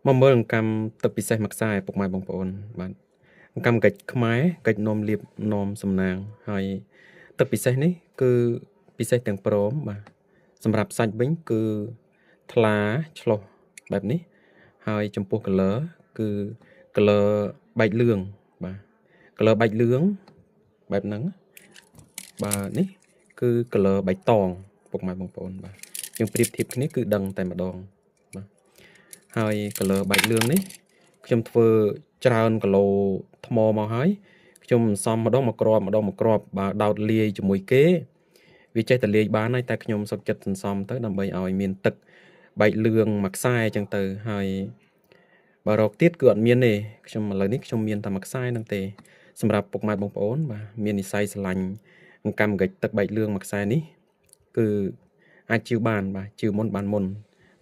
មកមើលអង្កាំទឹកពិសេសមួយខ្សែពុកម៉ែបងប្អូនបាទអង្កាំកិច្ចខ្មែរកិច្ចនំលៀបនំសំណាងហើយទឹកពិសេសនេះគឺពិសេសទាំងព្រមបាទសម្រាប់សាច់វិញគឺថ្លាឆ្លុះបែបនេះហើយចំពោះ color គឺ color បែកលឿងបាទ color បែកលឿងបែបហ្នឹងបាទនេះគឺ color បៃតងពុកម៉ែបងប្អូនបាទយើងប្រៀបធៀបគ្នាគឺដឹងតែម្ដងបាទហើយ color បែកលឿងនេះខ្ញុំធ្វើច្រើនគីឡូថ្មមកហើយខ្ញុំសំម្ដងមកគ្រាប់បើដោតលាយជាមួយគេវាចេះតែលាយបានហើយតែខ្ញុំសុខចិត្តសន្សំទៅដើម្បីឲ្យមានទឹកបែកលឿងមួយខ្សែអញ្ចឹងទៅហើយបើរកទៀតគឺអត់មានទេខ្ញុំឥឡូវនេះខ្ញុំមានតែមួយខ្សែហ្នឹងទេសម្រាប់ពុកម៉ែបងប្អូនបាទមាននិស្ស័យស្រឡាញ់អង្កាំកិច្ចទឹកបែកលឿងមួយខ្សែនេះគឺអាចជឿបានបាទជឿមុនបានមុន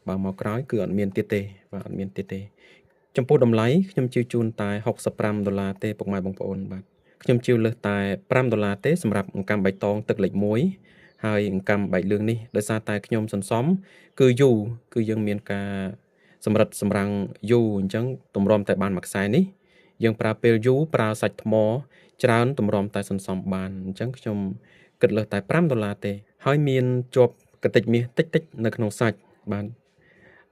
បើមកក្រោយគឺអត់មានទៀតទេបាទអត់មានទៀតទេចំពោះតម្លៃខ្ញុំជឿជូនតែ$65ទេពុកម៉ែបងប្អូនបាទខ្ញុំជឿលើសតែ$5ទេសម្រាប់អង្កាំបៃតងទឹកលេខ1ហើយអង្កាំបែកលឿងនេះដោយសារតែខ្ញុំសន្សំគឺយូរគឺយើងមានការសម្រិតសម្រាំងយូរអញ្ចឹងតម្រាំតែបានមួយខ្សែនេះយើងប្រើពេលយូរប្រើសាច់ថ្មច្រើនតម្រាំតែសន្សំបានអញ្ចឹងខ្ញុំគិតលើសតែ$5ទេហើយមានជាប់កតិចមាសតិចនៅក្នុងសាច់បាទ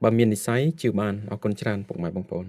បើមាននិស្ស័យជឿបានអរគុណច្រើនពុកម៉ែបងប្អូន